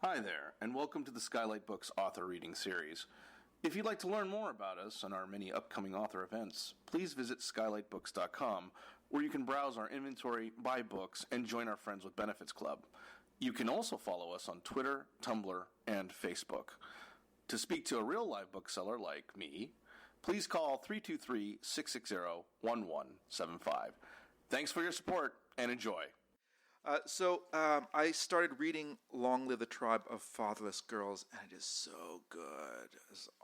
Hi there, and welcome to the Skylight Books author reading series. If you'd like to learn more about us and our many upcoming author events, please visit skylightbooks.com, where you can browse our inventory, buy books, and join our Friends with Benefits Club. You can also follow us on Twitter, Tumblr, and Facebook. To speak to a real live bookseller like me, please call 323-660-1175. Thanks for your support, and enjoy. I started reading Long Live the Tribe of Fatherless Girls, and it is so good.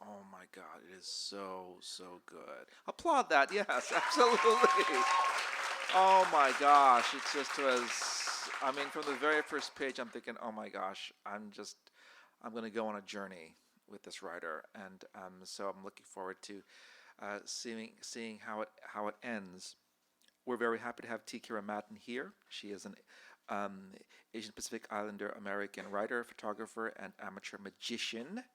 Oh my God, it is so good. Applaud that, yes, absolutely. Oh my gosh, it just was, from the very first page, I'm thinking, oh my gosh, I'm going to go on a journey with this writer, and so I'm looking forward to seeing how it ends. We're very happy to have T Kira Madden here. She is an Asian Pacific Islander American writer, photographer, and amateur magician.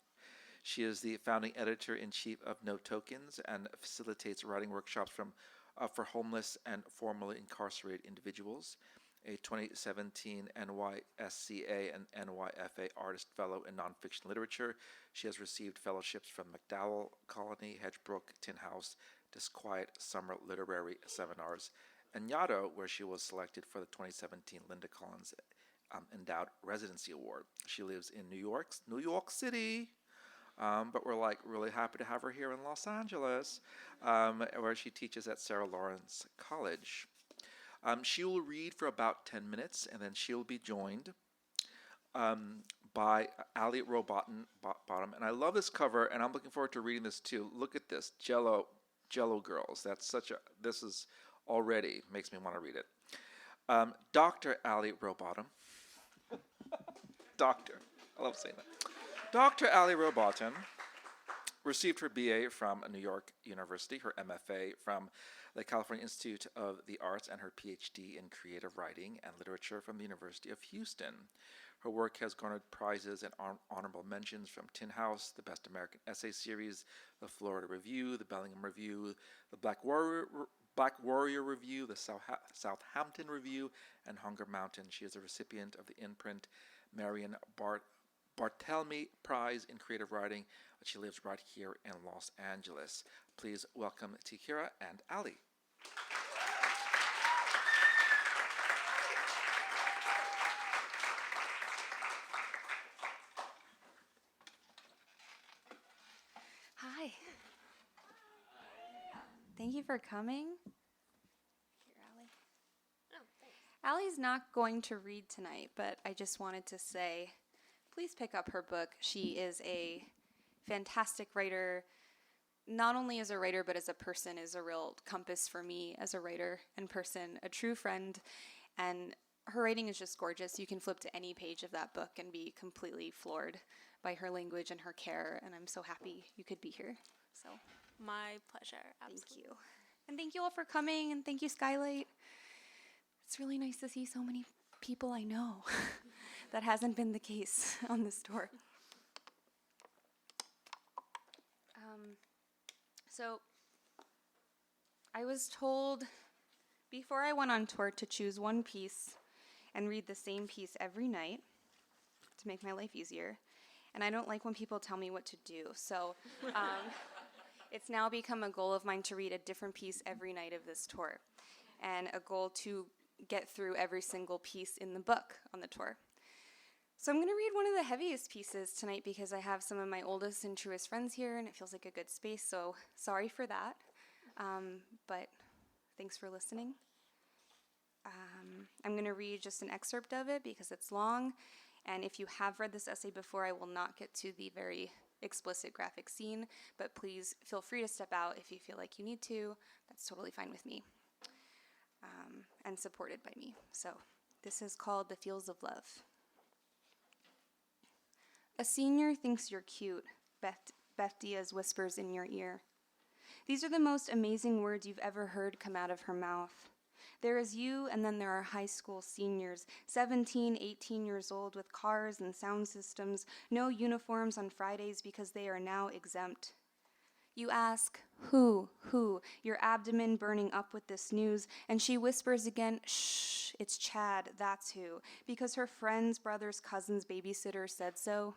She is the founding editor-in-chief of No Tokens and facilitates writing workshops for homeless and formerly incarcerated individuals. A 2017 NYSCA and NYFA Artist Fellow in Nonfiction Literature. She has received fellowships from MacDowell Colony, Hedgebrook, Tin House, Disquiet Summer Literary Seminars, and Yaddo, where she was selected for the 2017 Linda Collins Endowed Residency Award. She lives in New York City, but we're really happy to have her here in Los Angeles, where she teaches at Sarah Lawrence College. She will read for about 10 minutes, and then she'll be joined by Allie Rowbottom. And I love this cover, and I'm looking forward to reading this too. Look at this, Jello Girls. This is already makes me want to read it. Dr. Allie Rowbottom. Doctor. I love saying that. Dr. Allie Rowbottom received her BA from New York University, her MFA from the California Institute of the Arts, and her PhD in creative writing and literature from the University of Houston. Her work has garnered prizes and honorable mentions from Tin House, the Best American Essay Series, the Florida Review, the Bellingham Review, the Black Warrior Review, the Southampton Review, and Hunger Mountain. She is a recipient of the imprint Marion Barthelemy Prize in Creative Writing. She lives right here in Los Angeles. Please welcome T Kira and Allie. Hi. Thank you for coming. Here, Allie. Oh, thanks. Allie's not going to read tonight, but I just wanted to say, please pick up her book. She is a fantastic writer. Not only as a writer, but as a person, is a real compass for me as a writer and person, a true friend. And her writing is just gorgeous. You can flip to any page of that book and be completely floored by her language and her care. And I'm so happy you could be here. So, my pleasure. Absolutely. Thank you. And thank you all for coming. And thank you, Skylight. It's really nice to see so many people I know. That hasn't been the case on this tour. So I was told before I went on tour to choose one piece and read the same piece every night to make my life easier. And I don't like when people tell me what to do. So it's now become a goal of mine to read a different piece every night of this tour, and a goal to get through every single piece in the book on the tour. So I'm going to read one of the heaviest pieces tonight because I have some of my oldest and truest friends here, and it feels like a good space, so sorry for that. But thanks for listening. I'm going to read just an excerpt of it because it's long, and if you have read this essay before, I will not get to the very explicit graphic scene, but please feel free to step out if you feel like you need to. That's totally fine with me, and supported by me. So this is called The Fields of Love. A senior thinks you're cute, Beth Diaz whispers in your ear. These are the most amazing words you've ever heard come out of her mouth. There is you, and then there are high school seniors, 17, 18 years old, with cars and sound systems, no uniforms on Fridays because they are now exempt. You ask, who, your abdomen burning up with this news, and she whispers again, shh, it's Chad, that's who, because her friend's brother's cousin's babysitter said so.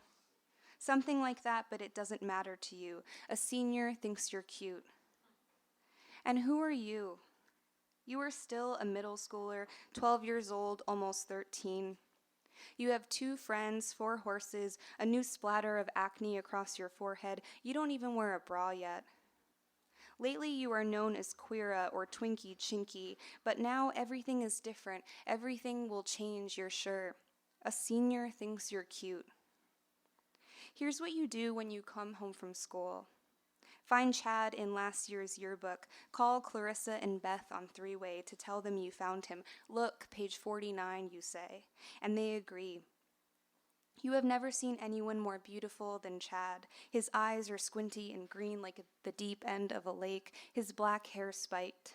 Something like that, but it doesn't matter to you. A senior thinks you're cute. And who are you? You are still a middle schooler, 12 years old, almost 13. You have 2 friends, 4 horses, a new splatter of acne across your forehead. You don't even wear a bra yet. Lately, you are known as Queera or Twinkie Chinky, but now everything is different. Everything will change, you're sure. A senior thinks you're cute. Here's what you do when you come home from school. Find Chad in last year's yearbook. Call Clarissa and Beth on 3-way to tell them you found him. Look, page 49, you say. And they agree. You have never seen anyone more beautiful than Chad. His eyes are squinty and green like the deep end of a lake, his black hair spiked.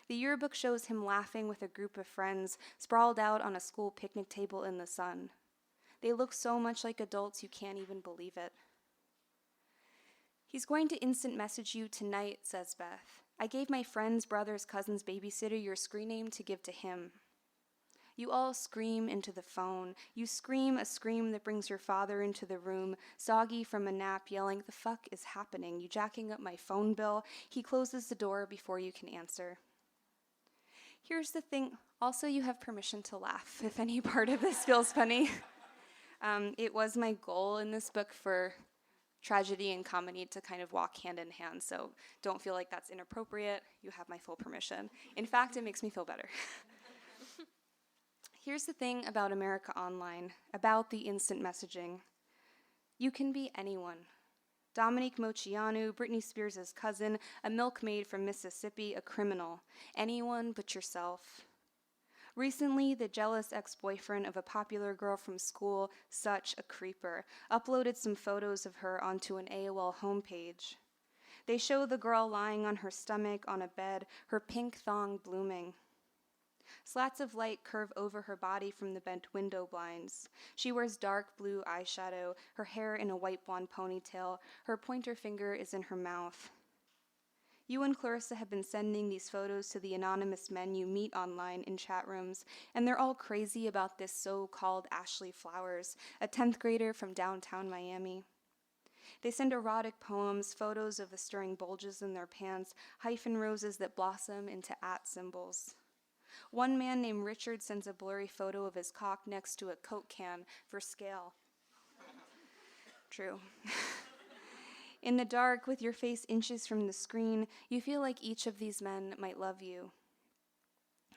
The yearbook shows him laughing with a group of friends, sprawled out on a school picnic table in the sun. They look so much like adults you can't even believe it. He's going to instant message you tonight, says Beth. I gave my friend's brother's cousin's babysitter your screen name to give to him. You all scream into the phone. You scream a scream that brings your father into the room, soggy from a nap, yelling, the fuck is happening? You jacking up my phone bill? He closes the door before you can answer. Here's the thing. Also, you have permission to laugh if any part of this feels funny. It was my goal in this book for tragedy and comedy to kind of walk hand in hand, so don't feel like that's inappropriate. You have my full permission. In fact, it makes me feel better. Here's the thing about America Online, about the instant messaging. You can be anyone. Dominique Moceanu, Britney Spears' cousin, a milkmaid from Mississippi, a criminal. Anyone but yourself. Recently, the jealous ex-boyfriend of a popular girl from school, such a creeper, uploaded some photos of her onto an AOL homepage. They show the girl lying on her stomach on a bed, her pink thong blooming. Slats of light curve over her body from the bent window blinds. She wears dark blue eyeshadow, her hair in a white blonde ponytail. Her pointer finger is in her mouth. You and Clarissa have been sending these photos to the anonymous men you meet online in chat rooms, and they're all crazy about this so-called Ashley Flowers, a 10th grader from downtown Miami. They send erotic poems, photos of the stirring bulges in their pants, hyphen roses that blossom into @ symbols. One man named Richard sends a blurry photo of his cock next to a Coke can for scale. True. In the dark, with your face inches from the screen, you feel like each of these men might love you.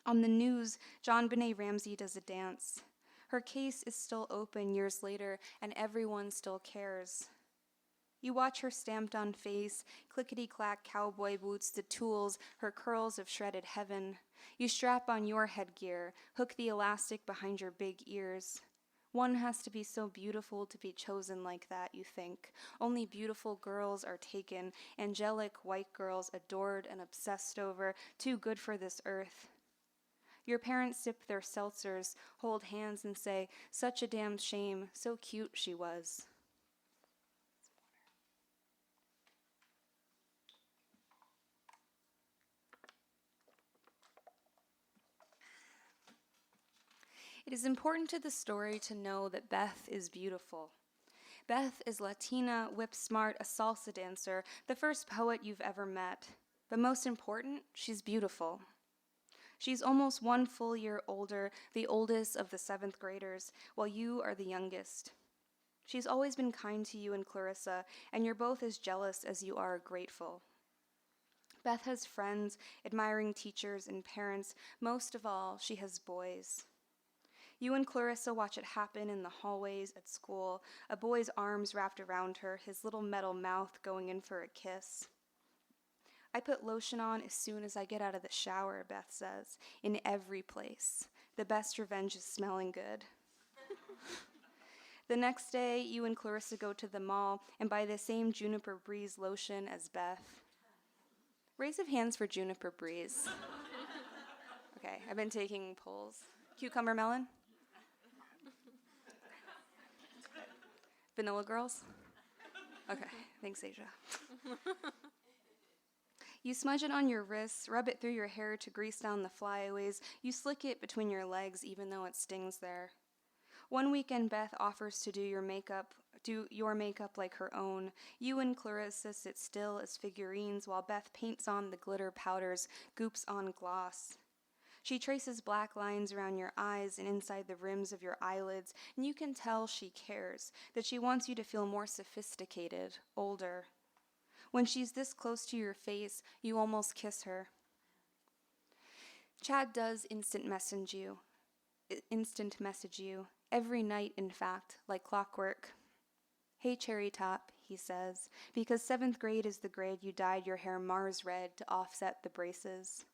On the news, JonBenet Ramsey does a dance. Her case is still open years later, and everyone still cares. You watch her stamped-on face, clickety-clack cowboy boots, the tools, her curls of shredded heaven. You strap on your headgear, hook the elastic behind your big ears. One has to be so beautiful to be chosen like that, you think. Only beautiful girls are taken, angelic white girls adored and obsessed over, too good for this earth. Your parents sip their seltzers, hold hands and say, such a damn shame, so cute she was. It is important to the story to know that Beth is beautiful. Beth is Latina, whip-smart, a salsa dancer, the first poet you've ever met. But most important, she's beautiful. She's almost 1 full year older, the oldest of the 7th graders, while you are the youngest. She's always been kind to you and Clarissa, and you're both as jealous as you are grateful. Beth has friends, admiring teachers, and parents. Most of all, she has boys. You and Clarissa watch it happen in the hallways at school, a boy's arms wrapped around her, his little metal mouth going in for a kiss. I put lotion on as soon as I get out of the shower, Beth says, in every place. The best revenge is smelling good. The next day, you and Clarissa go to the mall and buy the same Juniper Breeze lotion as Beth. Raise of hands for Juniper Breeze. Okay, I've been taking polls. Cucumber melon? Vanilla girls? Okay, thanks, Asia. You smudge it on your wrists, rub it through your hair to grease down the flyaways. You slick it between your legs even though it stings there. One weekend, Beth offers to do your makeup like her own. You and Clarissa sit still as figurines while Beth paints on the glitter powders, goops on gloss. She traces black lines around your eyes and inside the rims of your eyelids, and you can tell she cares, that she wants you to feel more sophisticated, older. When she's this close to your face, you almost kiss her. Chad does instant message you, every night, in fact, like clockwork. Hey, Cherry Top, he says, because 7th grade is the grade you dyed your hair Mars red to offset the braces.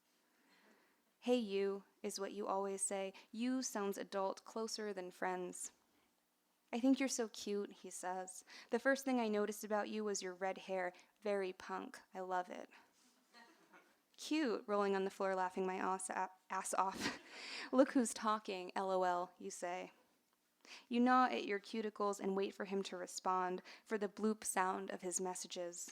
Hey, you, is what you always say. You sounds adult, closer than friends. I think you're so cute, he says. The first thing I noticed about you was your red hair. Very punk. I love it. Cute, rolling on the floor, laughing my ass off. Look who's talking, LOL, you say. You gnaw at your cuticles and wait for him to respond, for the bloop sound of his messages.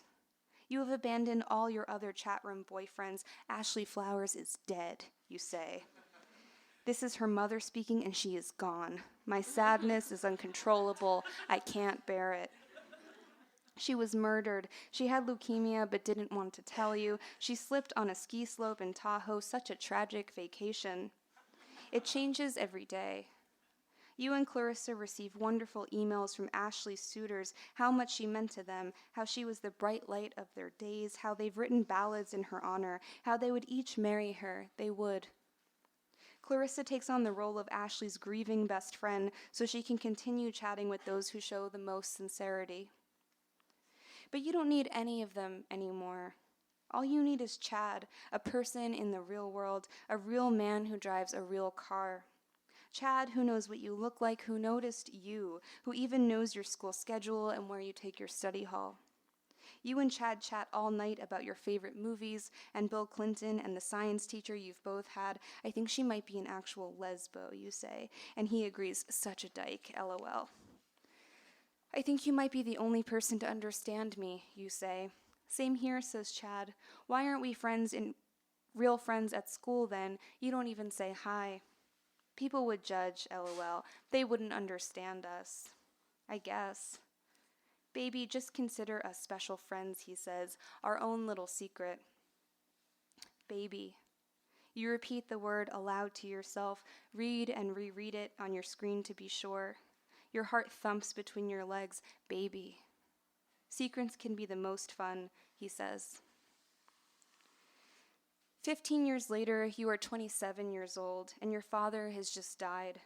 You have abandoned all your other chat room boyfriends. Ashley Flowers is dead, you say. This is her mother speaking, and she is gone. My sadness is uncontrollable. I can't bear it. She was murdered. She had leukemia but didn't want to tell you. She slipped on a ski slope in Tahoe, such a tragic vacation. It changes every day. You and Clarissa receive wonderful emails from Ashley's suitors, how much she meant to them, how she was the bright light of their days, how they've written ballads in her honor, how they would each marry her. They would. Clarissa takes on the role of Ashley's grieving best friend so she can continue chatting with those who show the most sincerity. But you don't need any of them anymore. All you need is Chad, a person in the real world, a real man who drives a real car. Chad, who knows what you look like, who noticed you, who even knows your school schedule and where you take your study hall. You and Chad chat all night about your favorite movies and Bill Clinton and the science teacher you've both had. I think she might be an actual lesbo, you say, and he agrees, such a dyke, LOL. I think you might be the only person to understand me, you say. Same here, says Chad. Why aren't we real friends at school then? You don't even say hi. People would judge, LOL. They wouldn't understand us. I guess. Baby, just consider us special friends, he says, our own little secret. Baby. You repeat the word aloud to yourself, read and reread it on your screen to be sure. Your heart thumps between your legs, baby. Secrets can be the most fun, he says. 15 years later, you are 27 years old, and your father has just died.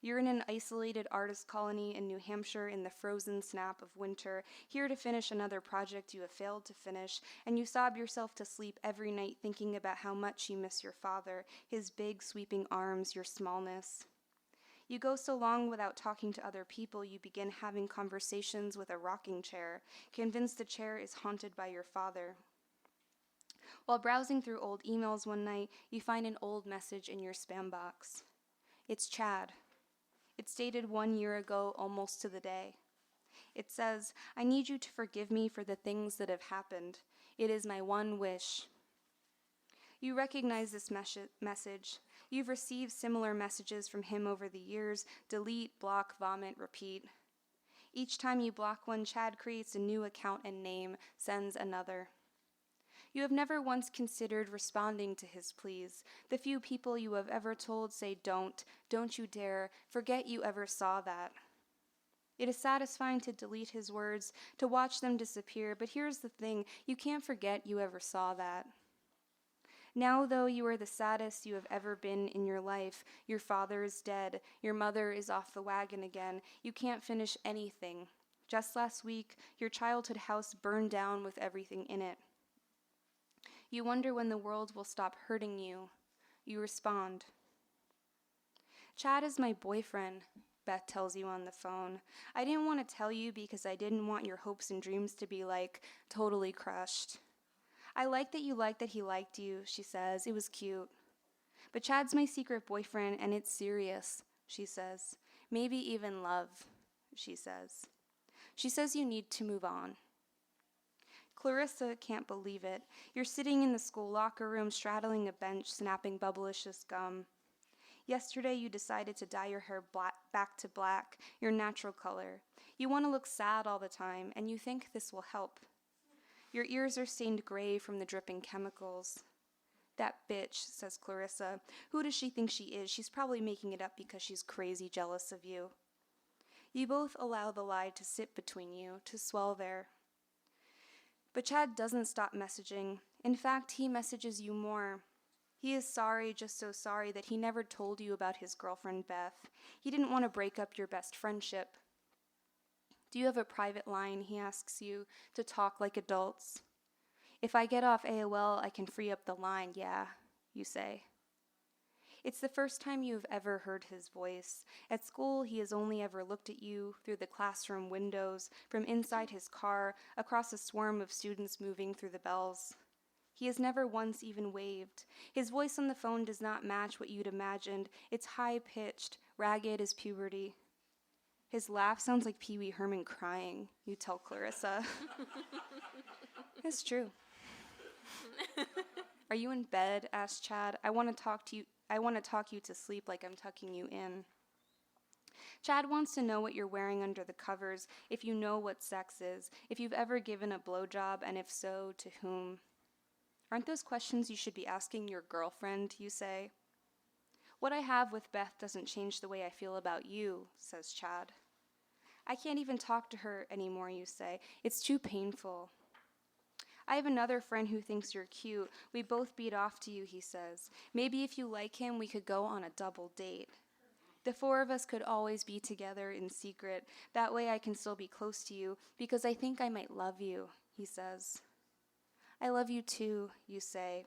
You're in an isolated artist colony in New Hampshire in the frozen snap of winter, here to finish another project you have failed to finish, and you sob yourself to sleep every night thinking about how much you miss your father, his big sweeping arms, your smallness. You go so long without talking to other people, you begin having conversations with a rocking chair, convinced the chair is haunted by your father. While browsing through old emails one night, you find an old message in your spam box. It's Chad. It's dated 1 year ago, almost to the day. It says, I need you to forgive me for the things that have happened. It is my one wish. You recognize this message. You've received similar messages from him over the years. Delete, block, vomit, repeat. Each time you block one, Chad creates a new account and name, sends another. You have never once considered responding to his pleas. The few people you have ever told say don't you dare, forget you ever saw that. It is satisfying to delete his words, to watch them disappear, but here's the thing, you can't forget you ever saw that. Now, though, you are the saddest you have ever been in your life. Your father is dead. Your mother is off the wagon again. You can't finish anything. Just last week, your childhood house burned down with everything in it. You wonder when the world will stop hurting you. You respond. Chad is my boyfriend, Beth tells you on the phone. I didn't want to tell you because I didn't want your hopes and dreams to be totally crushed. I like that you liked that he liked you, she says. It was cute. But Chad's my secret boyfriend, and it's serious, she says. Maybe even love, she says. She says you need to move on. Clarissa can't believe it. You're sitting in the school locker room, straddling a bench, snapping bubblicious gum. Yesterday you decided to dye your hair back to black, your natural color. You want to look sad all the time, and you think this will help. Your ears are stained gray from the dripping chemicals. That bitch, says Clarissa. Who does she think she is? She's probably making it up because she's crazy jealous of you. You both allow the lie to sit between you, to swell there. But Chad doesn't stop messaging. In fact, he messages you more. He is sorry, just so sorry, that he never told you about his girlfriend, Beth. He didn't want to break up your best friendship. Do you have a private line, he asks you, to talk like adults? If I get off AOL, I can free up the line, yeah, you say. It's the first time you've ever heard his voice. At school, he has only ever looked at you through the classroom windows, from inside his car, across a swarm of students moving through the bells. He has never once even waved. His voice on the phone does not match what you'd imagined. It's high-pitched, ragged as puberty. His laugh sounds like Pee Wee Herman crying, you tell Clarissa. It's true. Are you in bed? Asked Chad. I want to talk you to sleep like I'm tucking you in. Chad wants to know what you're wearing under the covers, if you know what sex is, if you've ever given a blowjob, and if so, to whom. Aren't those questions you should be asking your girlfriend, you say? What I have with Beth doesn't change the way I feel about you, says Chad. I can't even talk to her anymore, you say. It's too painful. I have another friend who thinks you're cute. We both beat off to you, he says. Maybe if you like him, we could go on a double date. The four of us could always be together in secret. That way I can still be close to you, because I think I might love you, he says. I love you too, you say.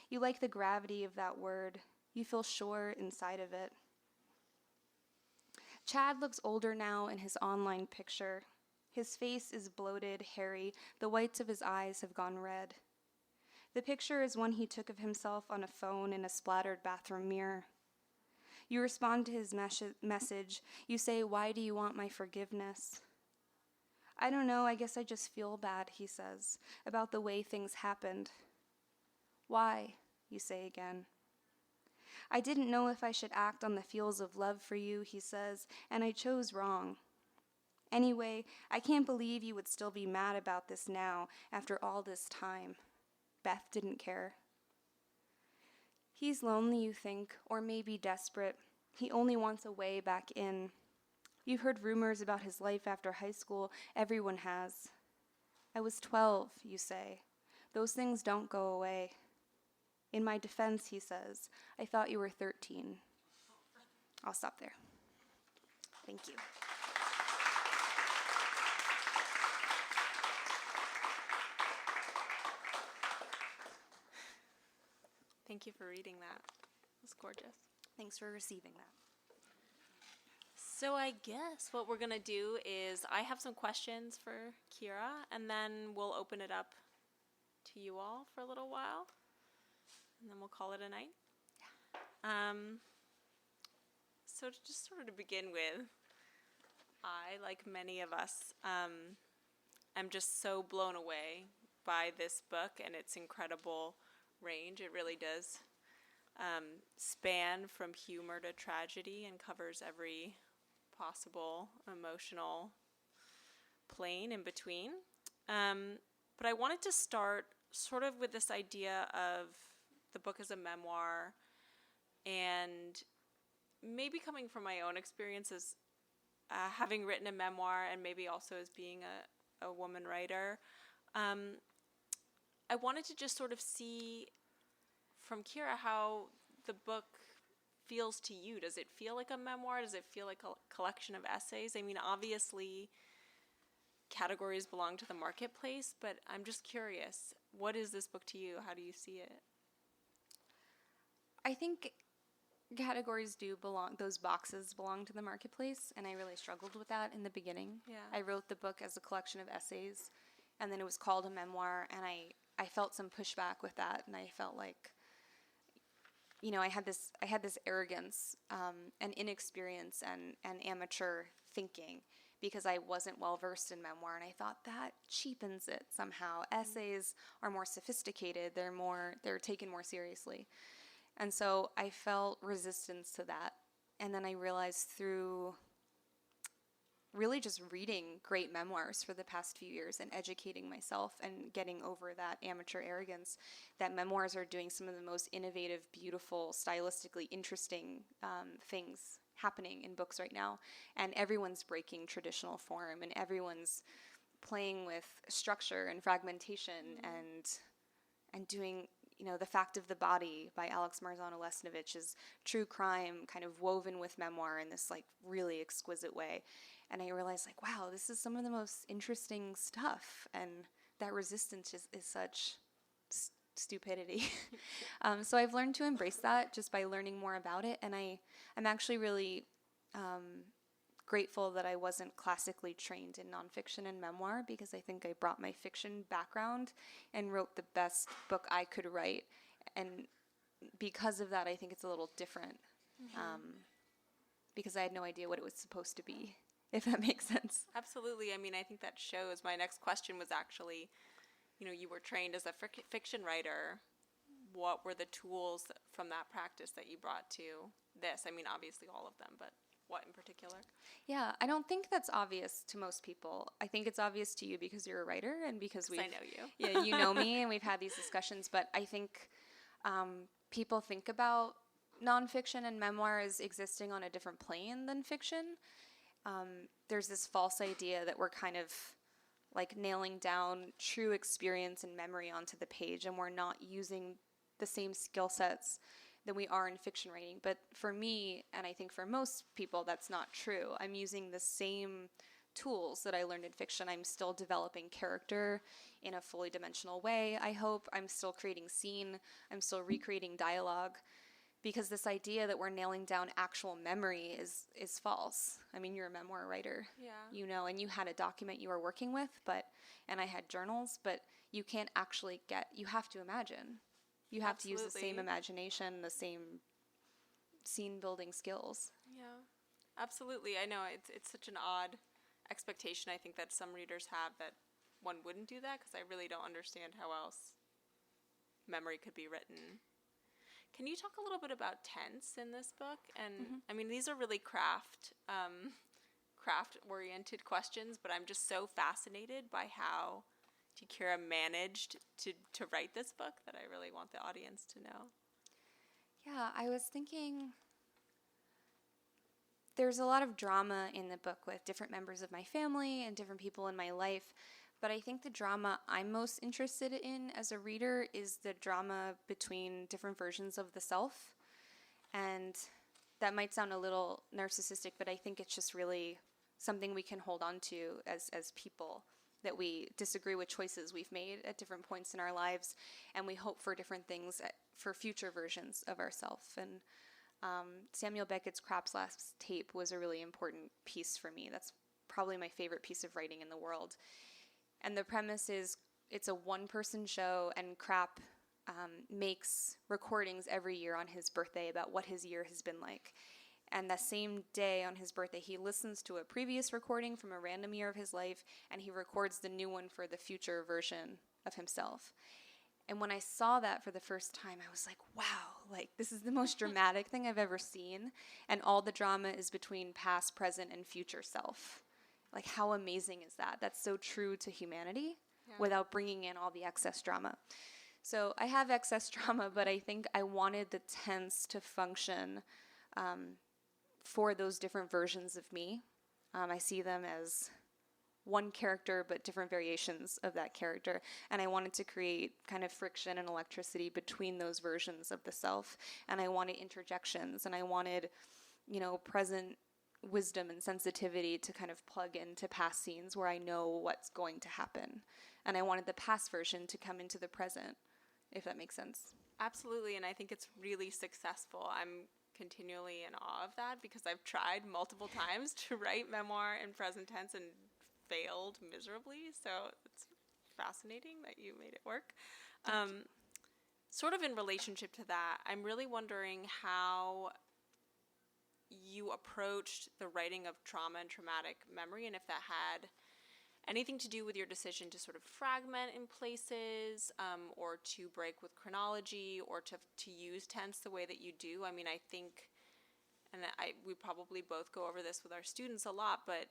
You like the gravity of that word. You feel sure inside of it. Chad looks older now in his online picture. His face is bloated, hairy. The whites of his eyes have gone red. The picture is one he took of himself on a phone in a splattered bathroom mirror. You respond to his message. You say, "Why do you want my forgiveness?" I don't know, I guess I just feel bad, he says, about the way things happened. Why? You say again. I didn't know if I should act on the feels of love for you, he says, and I chose wrong. Anyway, I can't believe you would still be mad about this now, after all this time. Beth didn't care. He's lonely, you think, or maybe desperate. He only wants a way back in. You've heard rumors about his life after high school. Everyone has. I was 12, you say. Those things don't go away. In my defense, he says, I thought you were 13. I'll stop there. Thank you. Thank you for reading that. It was gorgeous. Thanks for receiving that. So I guess what we're going to do is I have some questions for Kira, and then we'll open it up to you all for a little while, and then we'll call it a night. Yeah. So to just sort of to begin with, I, like many of us, am just so blown away by this book and its incredible range. It really does span from humor to tragedy and covers every possible emotional plane in between. But I wanted to start sort of with this idea of the book as a memoir, and maybe coming from my own experiences, having written a memoir and maybe also as being a woman writer. I wanted to just sort of see from Kira how the book feels to you. Does it feel like a memoir? Does it feel like a collection of essays? I mean, obviously, categories belong to the marketplace, but I'm just curious. What is this book to you? How do you see it? I think categories do belong, those boxes belong to the marketplace, and I really struggled with that in the beginning. Yeah. I wrote the book as a collection of essays, and then it was called a memoir, and I felt some pushback with that, and I felt like, you know, I had this arrogance and inexperience and amateur thinking because I wasn't well versed in memoir, and I thought that cheapens it somehow. Essays are more sophisticated, they're taken more seriously. And so I felt resistance to that. And then I realized through really just reading great memoirs for the past few years and educating myself and getting over that amateur arrogance, that memoirs are doing some of the most innovative, beautiful, stylistically interesting things happening in books right now. And everyone's breaking traditional form, and everyone's playing with structure and fragmentation and doing, The Fact of the Body by Alex Marzano-Lesnevich is true crime kind of woven with memoir in this like really exquisite way. And I realized like, wow, this is some of the most interesting stuff. And that resistance is such stupidity. So I've learned to embrace that just by learning more about it. And I'm actually really grateful that I wasn't classically trained in nonfiction and memoir, because I think I brought my fiction background and wrote the best book I could write. And because of that, I think it's a little different, because I had no idea what it was supposed to be, if that makes sense. Absolutely. I mean, I think that shows. My next question was actually, you were trained as a fiction writer. What were the tools from that practice that you brought to this? I mean, obviously all of them, but what in particular? Yeah, I don't think that's obvious to most people. I think it's obvious to you because you're a writer and because I know you. Yeah, you know me, and we've had these discussions. But I think people think about nonfiction and memoir as existing on a different plane than fiction. There's this false idea that we're kind of like nailing down true experience and memory onto the page, and we're not using the same skill sets than we are in fiction writing. But for me, and I think for most people, that's not true. I'm using the same tools that I learned in fiction. I'm still developing character in a fully dimensional way, I hope. I'm still creating scene. I'm still recreating dialogue. Because this idea that we're nailing down actual memory is false. I mean, you're a memoir writer, and you had a document you were working with, and I had journals, but you can't actually you have to imagine. You have to use the same imagination, the same scene-building skills. Yeah, absolutely. I know it's such an odd expectation, I think, that some readers have, that one wouldn't do that, because I really don't understand how else memory could be written. Can you talk a little bit about tense in this book? And I mean, these are really craft-oriented questions, but I'm just so fascinated by how T Kira managed to write this book that I really want the audience to know. Yeah, I was thinking there's a lot of drama in the book with different members of my family and different people in my life. But I think the drama I'm most interested in as a reader is the drama between different versions of the self. And that might sound a little narcissistic, but I think it's just really something we can hold on to as people, that we disagree with choices we've made at different points in our lives, and we hope for different things for future versions of ourselves. And Samuel Beckett's Craps Last Tape was a really important piece for me. That's probably my favorite piece of writing in the world. And the premise is it's a one-person show, and Crap makes recordings every year on his birthday about what his year has been like. And the same day on his birthday, he listens to a previous recording from a random year of his life, and he records the new one for the future version of himself. And when I saw that for the first time, I was like, wow, like this is the most dramatic thing I've ever seen. And all the drama is between past, present, and future self. Like, how amazing is that? That's so true to humanity without bringing in all the excess drama. So I have excess drama, but I think I wanted the tense to function for those different versions of me. I see them as one character, but different variations of that character. And I wanted to create kind of friction and electricity between those versions of the self. And I wanted interjections, and I wanted, present wisdom and sensitivity to kind of plug into past scenes where I know what's going to happen. And I wanted the past version to come into the present, if that makes sense. Absolutely, and I think it's really successful. I'm continually in awe of that, because I've tried multiple times to write memoir in present tense and failed miserably, so it's fascinating that you made it work. Sort of in relationship to that, I'm really wondering how you approached the writing of trauma and traumatic memory, and if that had anything to do with your decision to sort of fragment in places, or to break with chronology, or to use tense the way that you do. I mean, I think, and we probably both go over this with our students a lot, but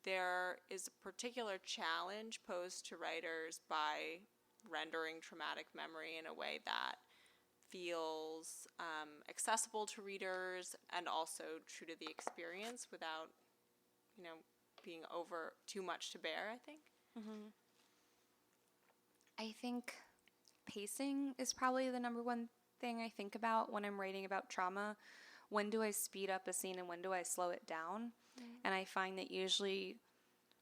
there is a particular challenge posed to writers by rendering traumatic memory in a way that feels accessible to readers and also true to the experience without, being over too much to bear, I think. Mm-hmm. I think pacing is probably the number one thing I think about when I'm writing about trauma. When do I speed up a scene and when do I slow it down? Mm-hmm. And I find that usually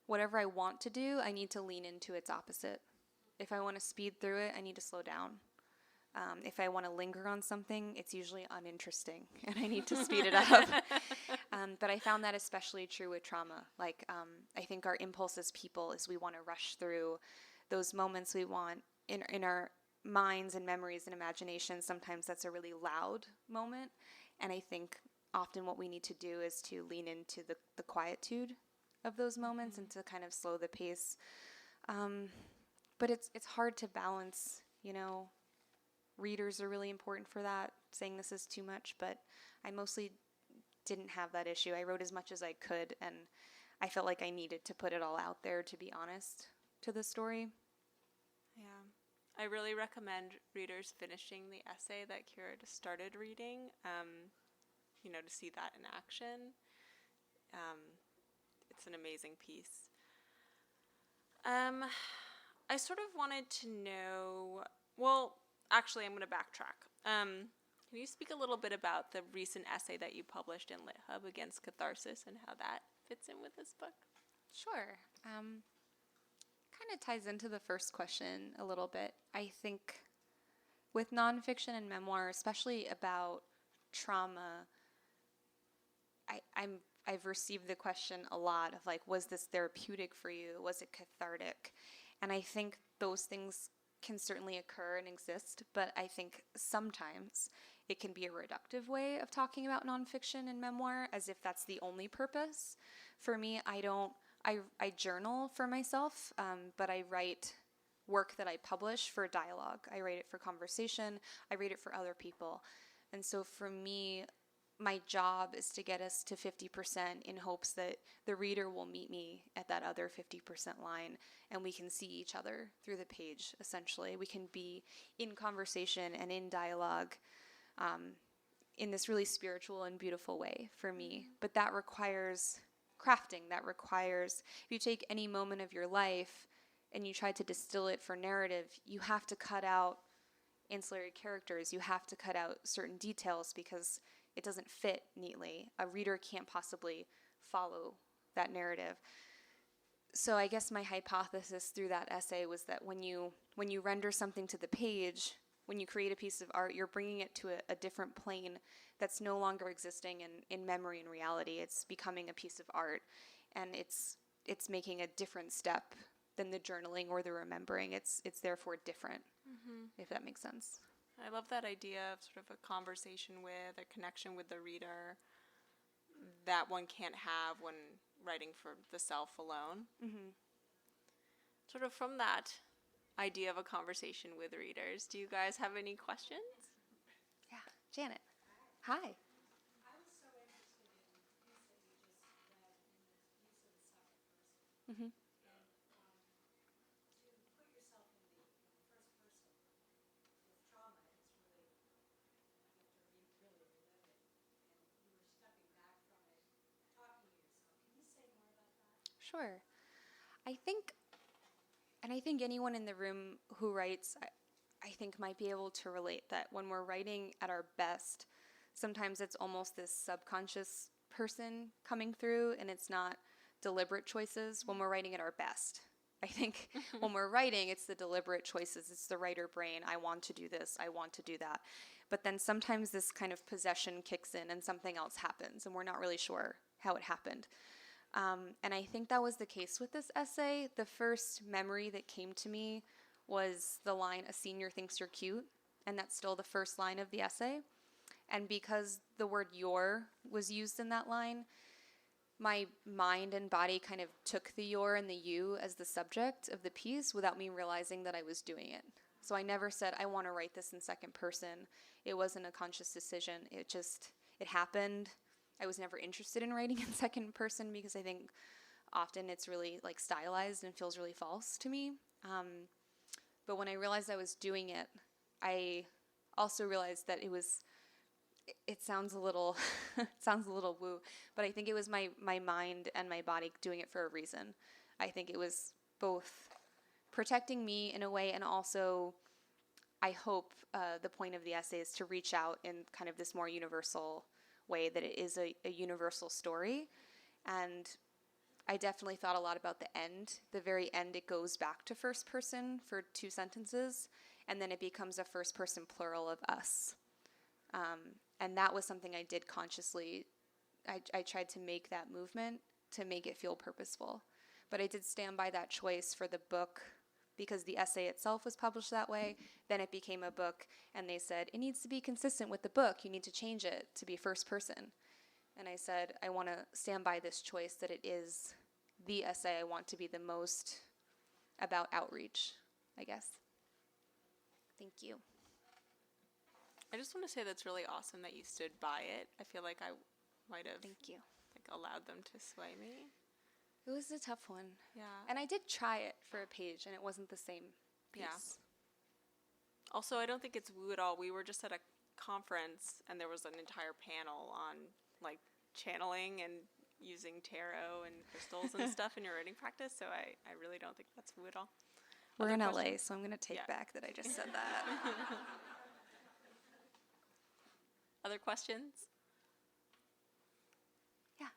whatever I want to do, I need to lean into its opposite. If I want to speed through it, I need to slow down. If I want to linger on something, it's usually uninteresting, and I need to speed it up. But I found that especially true with trauma. Like, I think our impulse as people is we want to rush through those moments we want in our minds and memories and imagination. Sometimes that's a really loud moment, and I think often what we need to do is to lean into the quietude of those moments and to kind of slow the pace. But it's hard to balance, Readers are really important for that, saying this is too much, but I mostly didn't have that issue. I wrote as much as I could, and I felt like I needed to put it all out there, to be honest, to the story. Yeah. I really recommend readers finishing the essay that Kira just started reading, to see that in action. It's an amazing piece. I sort of wanted to know, actually, I'm going to backtrack. Can you speak a little bit about the recent essay that you published in LitHub against catharsis and how that fits in with this book? Sure. Kind of ties into the first question a little bit. I think with nonfiction and memoir, especially about trauma, I've received the question a lot of like, was this therapeutic for you? Was it cathartic? And I think those things can certainly occur and exist, but I think sometimes it can be a reductive way of talking about nonfiction and memoir, as if that's the only purpose. For me, I journal for myself, but I write work that I publish for dialogue. I write it for conversation. I write it for other people. And so for me, my job is to get us to 50% in hopes that the reader will meet me at that other 50% line and we can see each other through the page, essentially. We can be in conversation and in dialogue in this really spiritual and beautiful way for me. But that requires crafting. That requires, if you take any moment of your life and you try to distill it for narrative, you have to cut out ancillary characters. You have to cut out certain details because it doesn't fit neatly. A reader can't possibly follow that narrative. So I guess my hypothesis through that essay was that when you render something to the page, when you create a piece of art, you're bringing it to a different plane that's no longer existing in memory and reality. It's becoming a piece of art, and it's making a different step than the journaling or the remembering. It's therefore different, if that makes sense. I love that idea of sort of a conversation with, a connection with the reader that one can't have when writing for the self alone. Mm-hmm. Sort of from that idea of a conversation with readers, do you guys have any questions? Yeah, Janet. Hi. I was so interested in the piece that you just read in the use of the second person. Mm-hmm. And to put yourself in the first person with trauma is really, you have to really relive it. And you were stepping back from it, talking to yourself. Can you say more about that? Sure. I think anyone in the room who writes, I think might be able to relate that when we're writing at our best, sometimes it's almost this subconscious person coming through, and it's not deliberate choices when we're writing at our best. I think when we're writing, it's the deliberate choices. It's the writer brain. I want to do this. I want to do that. But then sometimes this kind of possession kicks in and something else happens, and we're not really sure how it happened. And I think that was the case with this essay. The first memory that came to me was the line, "A senior thinks you're cute," and that's still the first line of the essay. And because the word your was used in that line, my mind and body kind of took the your and the you as the subject of the piece without me realizing that I was doing it. So I never said, I want to write this in second person. It wasn't a conscious decision. It happened. I was never interested in writing in second person because I think often it's really like stylized and feels really false to me. But when I realized I was doing it, I also realized that it sounds a little woo, but I think it was my mind and my body doing it for a reason. I think it was both protecting me in a way, and also I hope the point of the essay is to reach out in kind of this more universal way, that it is a universal story. And I definitely thought a lot about the end. The very end, it goes back to first person for 2 sentences, and then it becomes a first person plural of us. And that was something I did consciously. I tried to make that movement to make it feel purposeful. But I did stand by that choice for the book because the essay itself was published that way. Then it became a book, and they said, it needs to be consistent with the book. You need to change it to be first person. And I said, I want to stand by this choice that it is the essay I want to be the most about outreach, I guess. Thank you. I just want to say that's really awesome that you stood by it. I feel like I might have Thank you. like allowed them to sway me. It was a tough one. Yeah. And I did try it for a page, and it wasn't the same piece. Yeah. Also, I don't think it's woo at all. We were just at a conference, and there was an entire panel on like channeling and using tarot and crystals and stuff in your writing practice. So I really don't think that's woo at all. We're Other in questions? LA, so I'm going to take Yeah. back that I just said that. Other questions? Yeah.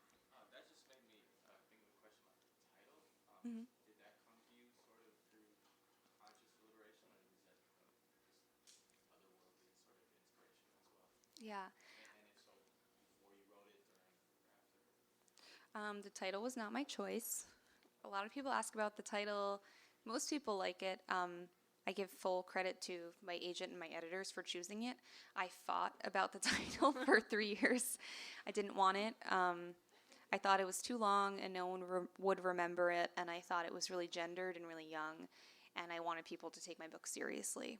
That just made me think of a question about the title. Mhm. Did that come to you sort of through conscious deliberation, or was that from just otherworldly sort of inspiration as well? Yeah. And if so, before you wrote it, during, or after? The title was not my choice. A lot of people ask about the title. Most people like it. I give full credit to my agent and my editors for choosing it. I fought about the title for 3 years. I didn't want it. I thought it was too long and no one would remember it, and I thought it was really gendered and really young, and I wanted people to take my book seriously.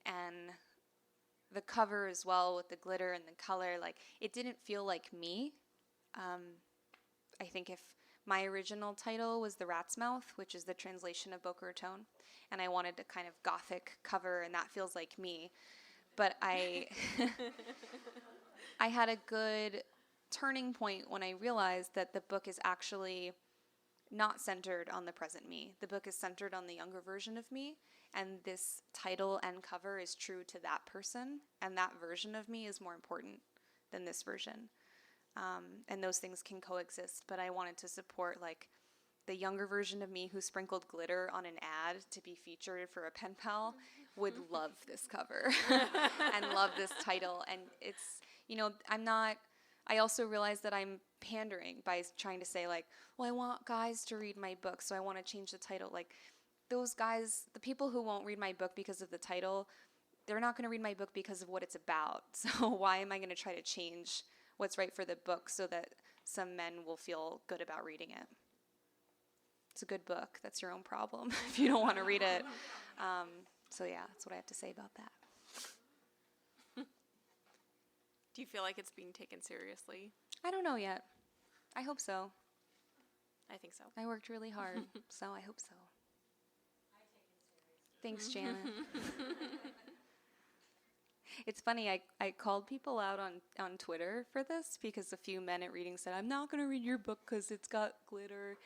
And the cover as well, with the glitter and the color, like, it didn't feel like me. I think if my original title was The Rat's Mouth, which is the translation of Boca Raton, and I wanted a kind of gothic cover, and that feels like me. But I had a good turning point when I realized that the book is actually not centered on the present me. The book is centered on the younger version of me, and this title and cover is true to that person, and that version of me is more important than this version. And those things can coexist, but I wanted to support like the younger version of me who sprinkled glitter on an ad to be featured for a pen pal would love this cover and love this title. And it's, I also realize that I'm pandering by trying to say like, well, I want guys to read my book, so I want to change the title. Like, those guys, the people who won't read my book because of the title, they're not going to read my book because of what it's about. So why am I going to try to change what's right for the book so that some men will feel good about reading it? It's a good book. That's your own problem if you don't want to read it. So yeah, that's what I have to say about that. Do you feel like it's being taken seriously? I don't know yet. I hope so. I think so. I worked really hard, so I hope so. Thanks, Janet. It's funny, I called people out on Twitter for this because a few men at reading said, I'm not going to read your book because it's got glitter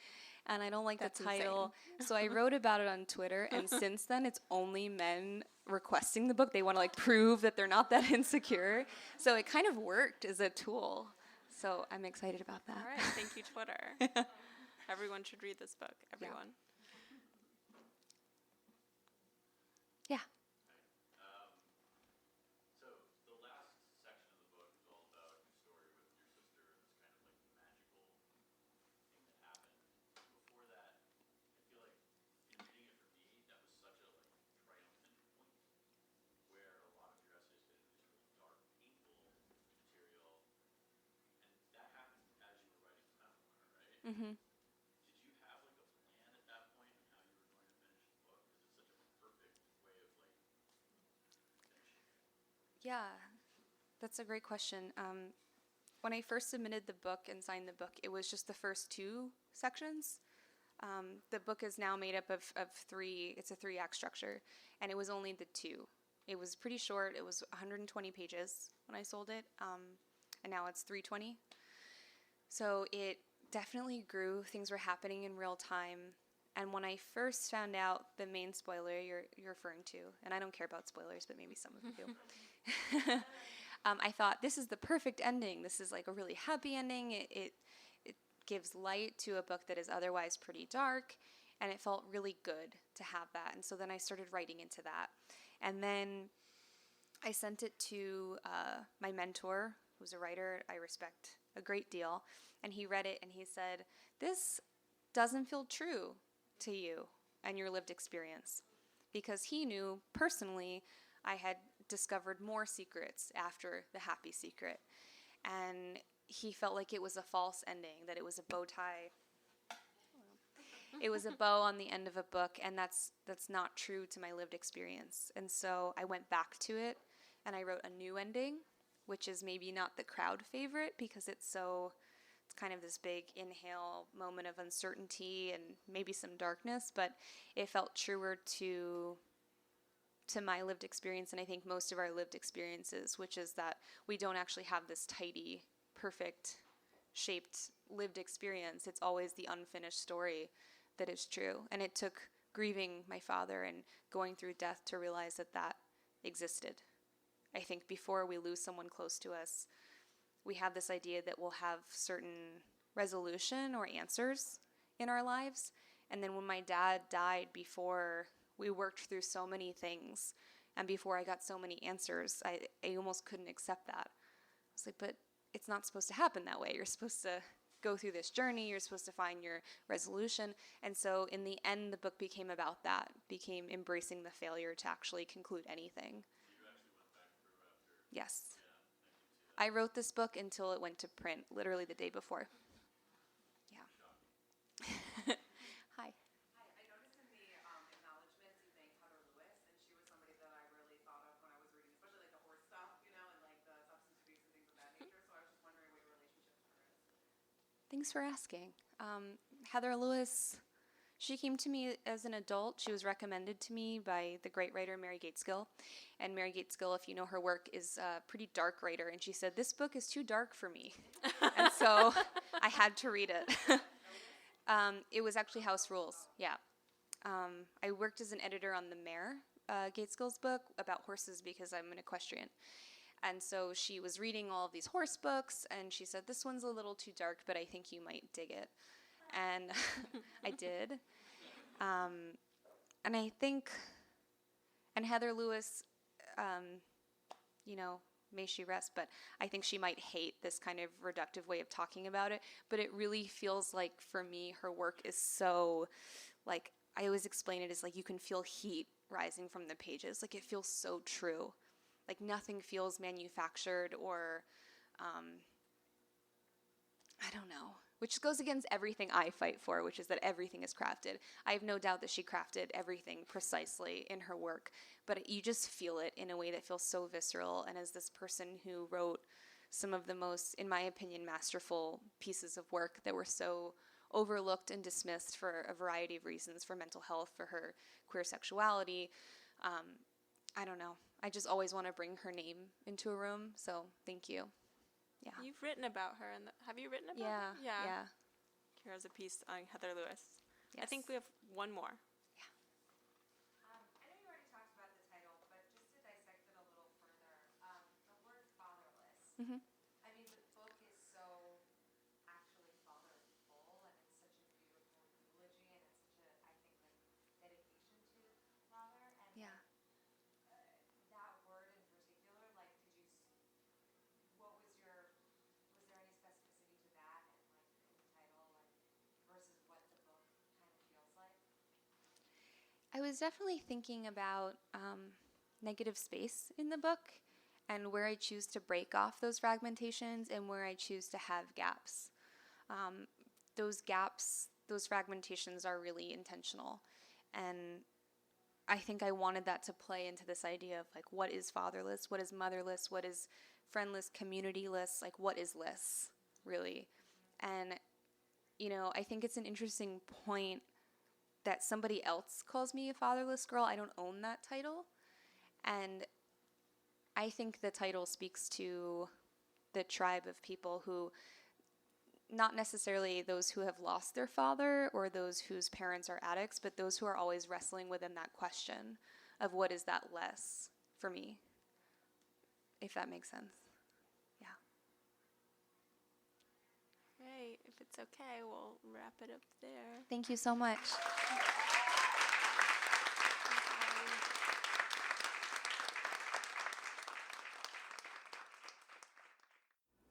and I don't like That's the title. So I wrote about it on Twitter, and since then it's only men requesting the book. They want to like prove that they're not that insecure. So it kind of worked as a tool. So I'm excited about that. All right, thank you, Twitter. Everyone should read this book. Everyone. Yeah. So the last section of the book is all about your story with your sister and this kind of like magical thing that happened. Before that, I feel like in reading it for me, that was such a like triumphant point where a lot of your essays get in this really dark, painful Mm-hmm. Did you have like a plan at that point on how you were going to finish the book? Because it's such a perfect way of like finishing it. Yeah, that's a great question. When I first submitted the book and signed the book, it was just the first 2 sections. The book is now made up of 3, it's a 3-act structure, and it was only the 2. It was pretty short, it was 120 pages when I sold it, and now it's 320. So it definitely grew, things were happening in real time, and when I first found out the main spoiler you're referring to, and I don't care about spoilers, but maybe some of you do, I thought, this is the perfect ending, this is like a really happy ending, it gives light to a book that is otherwise pretty dark, and it felt really good to have that. And so then I started writing into that. And then I sent it to my mentor, who's a writer I respect a great deal, and he read it and he said, this doesn't feel true to you and your lived experience. Because he knew personally I had discovered more secrets after the happy secret. And he felt like it was a false ending, that it was a bow tie. It was a bow on the end of a book, and that's not true to my lived experience. And so I went back to it, and I wrote a new ending, which is maybe not the crowd favorite because it's kind of this big inhale moment of uncertainty and maybe some darkness, but it felt truer to my lived experience, and I think most of our lived experiences, which is that we don't actually have this tidy, perfect shaped lived experience. It's always the unfinished story that is true. And it took grieving my father and going through death to realize that existed. I think before we lose someone close to us, we have this idea that we'll have certain resolution or answers in our lives. And then when my dad died, before we worked through so many things and before I got so many answers, I almost couldn't accept that. I was like, but it's not supposed to happen that way. You're supposed to go through this journey. You're supposed to find your resolution. And so in the end, the book became about that, became embracing the failure to actually conclude anything. So you actually went back through after. Yes. Yeah, I can see that. I wrote this book until it went to print, literally the day before. Yeah. Hi. Hi, I noticed in the acknowledgments you thank Heather Lewis, and she was somebody that I really thought of when I was reading, especially like the horse stuff, and like the substance abuse and things of that nature. So I was just wondering what your relationship to her is. Thanks for asking. Heather Lewis, she came to me as an adult. She was recommended to me by the great writer Mary Gateskill. And Mary Gateskill, if you know her work, is a pretty dark writer. And she said, this book is too dark for me. And so I had to read it. It was actually House Rules, yeah. I worked as an editor on the Mare Gateskill's book about horses because I'm an equestrian. And so she was reading all of these horse books, and she said, this one's a little too dark, but I think you might dig it. And I did. And I think, and Heather Lewis, may she rest, but I think she might hate this kind of reductive way of talking about it, but it really feels like, for me, her work is so, like, I always explain it as, like, you can feel heat rising from the pages. Like, it feels so true. Like, nothing feels manufactured or, I don't know, which goes against everything I fight for, which is that everything is crafted. I have no doubt that she crafted everything precisely in her work, but you just feel it in a way that feels so visceral. And as this person who wrote some of the most, in my opinion, masterful pieces of work that were so overlooked and dismissed for a variety of reasons, for mental health, for her queer sexuality, I don't know. I just always want to bring her name into a room, so thank you. Yeah. You've written about her, and have you written about her? Yeah. Kira's a piece on Heather Lewis. Yes. I think we have one more. I know you already talked about the title, but just to dissect it a little further, the word fatherless. Mhm. I mean, the book is so actually fatherful, and it's such a beautiful eulogy, and it's such a, I think, like, dedication to father. And Yeah. that word in particular, like, was there any specificity to that, and like in the title, like, versus what the book kind of feels like? I was definitely thinking about negative space in the book and where I choose to break off those fragmentations and where I choose to have gaps. those gaps, those fragmentations are really intentional. And I think I wanted that to play into this idea of like, what is fatherless? What is motherless? What is friendless, communityless? Like, what is less, really? And, you know, I think it's an interesting point that somebody else calls me a fatherless girl. I don't own that title. And I think the title speaks to the tribe of people who, not necessarily those who have lost their father or those whose parents are addicts, but those who are always wrestling within that question of what is that less for me, if that makes sense. Yeah. Right. If it's okay, we'll wrap it up there. Thank you so much.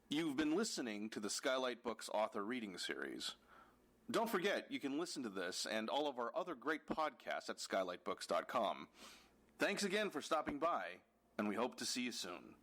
You've been listening to the Skylight Books author reading series. Don't forget, you can listen to this and all of our other great podcasts at skylightbooks.com. Thanks again for stopping by, and we hope to see you soon.